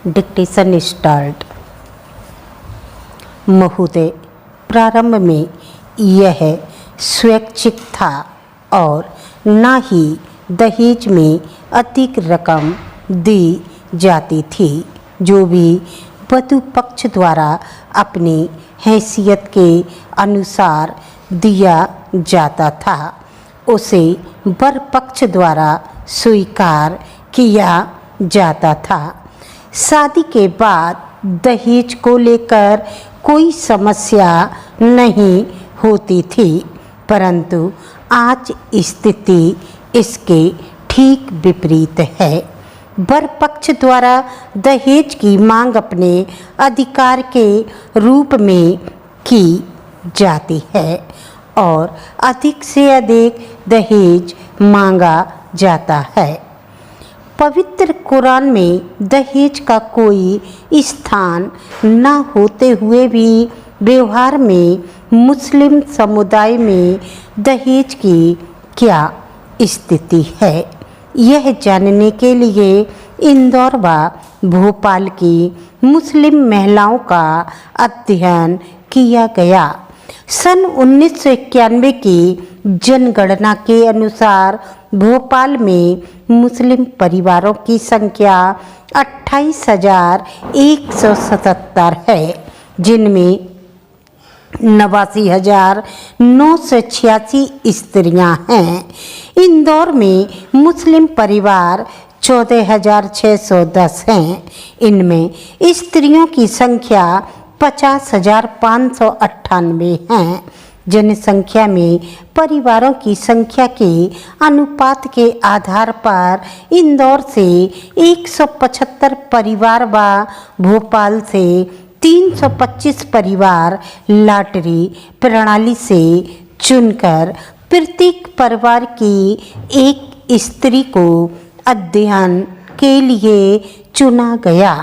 Dictation start. महोदय, प्रारंभ में यह स्वैच्छिक था और न ही दहेज में अधिक रकम दी जाती थी। जो भी वधू पक्ष द्वारा अपनी हैसियत के अनुसार दिया जाता था उसे वर पक्ष द्वारा स्वीकार किया जाता था। शादी के बाद दहेज को लेकर कोई समस्या नहीं होती थी, परंतु आज स्थिति इसके ठीक विपरीत है। वर पक्ष द्वारा दहेज की मांग अपने अधिकार के रूप में की जाती है और अधिक से अधिक दहेज मांगा जाता है। पवित्र कुरान में दहेज का कोई स्थान न होते हुए भी व्यवहार में मुस्लिम समुदाय में दहेज की क्या स्थिति है, यह जानने के लिए इंदौर व भोपाल की मुस्लिम महिलाओं का अध्ययन किया गया। सन 1991 की जनगणना के अनुसार भोपाल में मुस्लिम परिवारों की संख्या 28,177 है, जिनमें 89,986 स्त्रियां हैं। इंदौर में मुस्लिम परिवार 14,610 हैं। इनमें स्त्रियों की संख्या 50,598 हैं। जनसंख्या में परिवारों की संख्या के अनुपात के आधार पर इंदौर से 175 परिवार व भोपाल से 325 परिवार लॉटरी प्रणाली से चुनकर प्रत्येक परिवार की एक स्त्री को अध्ययन के लिए चुना गया।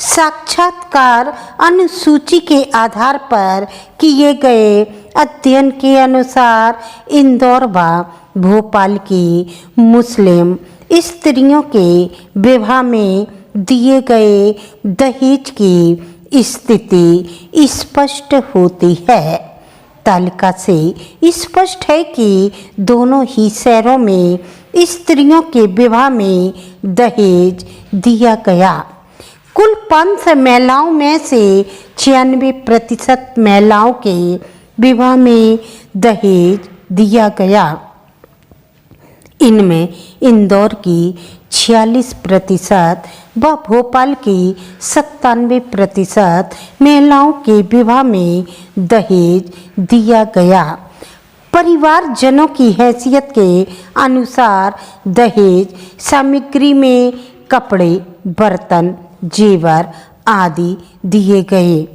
साक्षात्कार अनुसूची के आधार पर किए गए अध्ययन के अनुसार इंदौर व भोपाल की मुस्लिम स्त्रियों के विवाह में दिए गए दहेज की स्थिति स्पष्ट होती है। तालिका से स्पष्ट है कि दोनों ही शहरों में स्त्रियों के विवाह में दहेज दिया गया। कुल 500 महिलाओं में से 96% महिलाओं के विवाह में दहेज दिया गया। इनमें इंदौर की 46% व भोपाल की 97% महिलाओं के विवाह में दहेज दिया गया। परिवारजनों की हैसियत के अनुसार दहेज सामग्री में कपड़े, बर्तन, जेवर आदि दिए गए।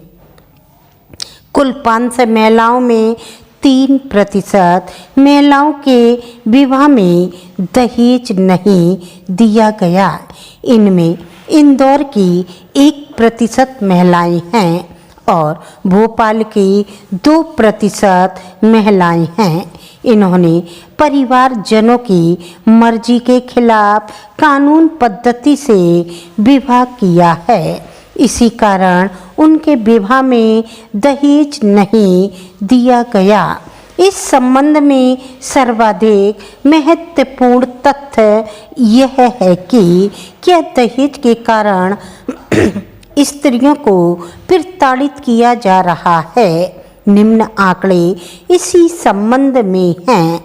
कुल 500 महिलाओं में 3% महिलाओं के विवाह में दहेज नहीं दिया गया। इनमें इंदौर की 1% महिलाएं हैं और भोपाल की 2% महिलाएं हैं। इन्होंने परिवारजनों की मर्जी के खिलाफ कानून पद्धति से विवाह किया है। इसी कारण उनके विवाह में दहेज नहीं दिया गया। इस संबंध में सर्वाधिक महत्वपूर्ण तथ्य यह है कि क्या दहेज के कारण स्त्रियों को प्रताड़ित किया जा रहा है। निम्न आंकड़े इसी संबंध में हैं।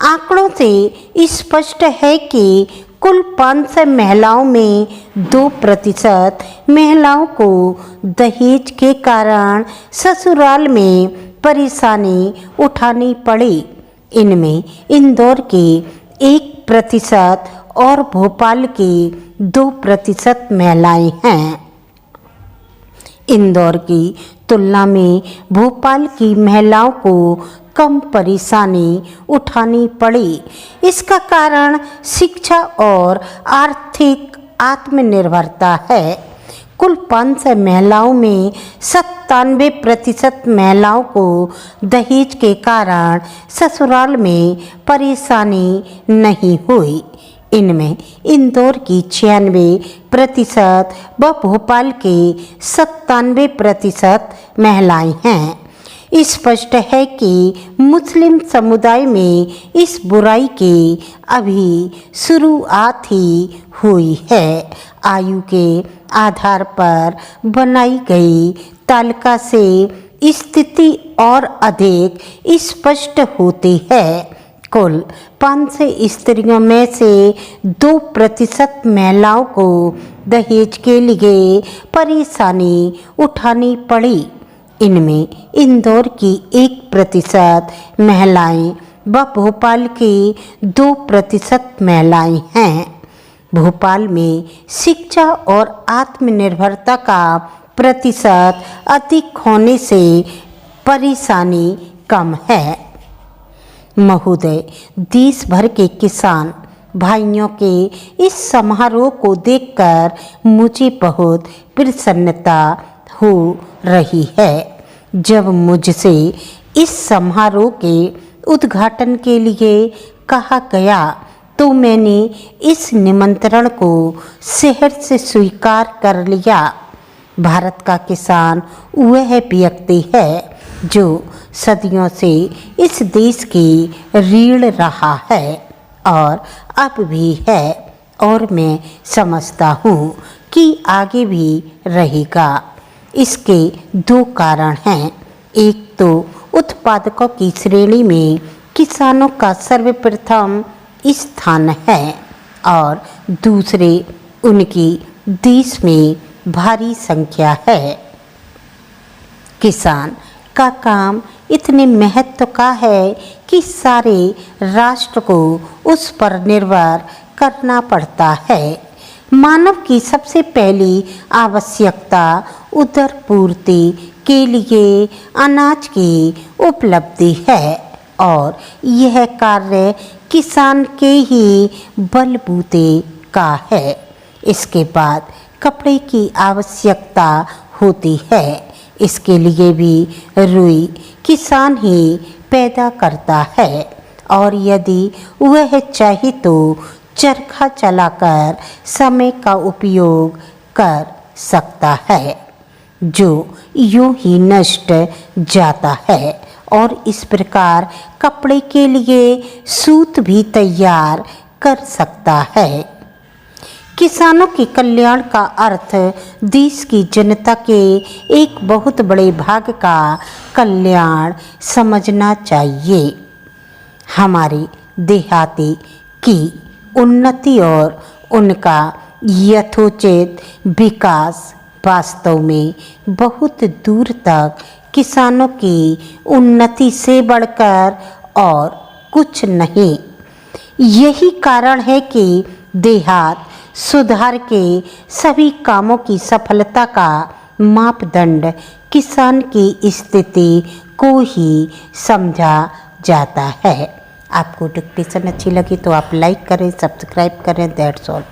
आंकड़ों से स्पष्ट है कि कुल 500 महिलाओं में 2% महिलाओं को दहेज के कारण ससुराल में परेशानी उठानी पड़ी। इनमें इंदौर की 1% और भोपाल की 2% महिलाएं हैं। इंदौर की तुलना में भोपाल की महिलाओं को कम परेशानी उठानी पड़ी। इसका कारण शिक्षा और आर्थिक आत्मनिर्भरता है। कुल 500 महिलाओं में 97% महिलाओं को दहेज के कारण ससुराल में परेशानी नहीं हुई। इनमें इंदौर की 96% व भोपाल के 97% महिलाएं हैं। स्पष्ट है कि मुस्लिम समुदाय में इस बुराई की अभी शुरुआत ही हुई है। आयु के आधार पर बनाई गई तालिका से स्थिति और अधिक स्पष्ट होती है। कुल 500 स्त्रियों में से 2% महिलाओं को दहेज के लिए परेशानी उठानी पड़ी। इनमें इंदौर की 1% महिलाएं व भोपाल की 2% महिलाएं हैं। भोपाल में शिक्षा और आत्मनिर्भरता का प्रतिशत अधिक होने से परेशानी कम है। महोदय, देश भर के किसान भाइयों के इस समारोह को देखकर मुझे बहुत प्रसन्नता हो रही है। जब मुझसे इस समारोह के उद्घाटन के लिए कहा गया तो मैंने इस निमंत्रण को शहर से स्वीकार कर लिया। भारत का किसान वह व्यक्ति है जो सदियों से इस देश की रीढ़ रहा है और अब भी है, और मैं समझता हूँ कि आगे भी रहेगा। इसके 2 कारण हैं। एक तो उत्पादकों की श्रेणी में किसानों का सर्वप्रथम स्थान है और दूसरे उनकी देश में भारी संख्या है। किसान का काम इतने महत्व का है कि सारे राष्ट्र को उस पर निर्भर करना पड़ता है। मानव की सबसे पहली आवश्यकता उदर पूर्ति के लिए अनाज की उपलब्धि है और यह कार्य किसान के ही बलबूते का है। इसके बाद कपड़े की आवश्यकता होती है। इसके लिए भी रुई किसान ही पैदा करता है और यदि वह चाहे तो चरखा चलाकर समय का उपयोग कर सकता है, जो यूं ही नष्ट जाता है, और इस प्रकार कपड़े के लिए सूत भी तैयार कर सकता है। किसानों के कल्याण का अर्थ देश की जनता के एक बहुत बड़े भाग का कल्याण समझना चाहिए। हमारे देहाती की उन्नति और उनका यथोचित विकास वास्तव में बहुत दूर तक किसानों की उन्नति से बढ़कर और कुछ नहीं। यही कारण है कि देहात सुधार के सभी कामों की सफलता का मापदंड किसान की स्थिति को ही समझा जाता है। आपको डिस्कशन अच्छी लगी तो आप लाइक करें, सब्सक्राइब करें। That's all.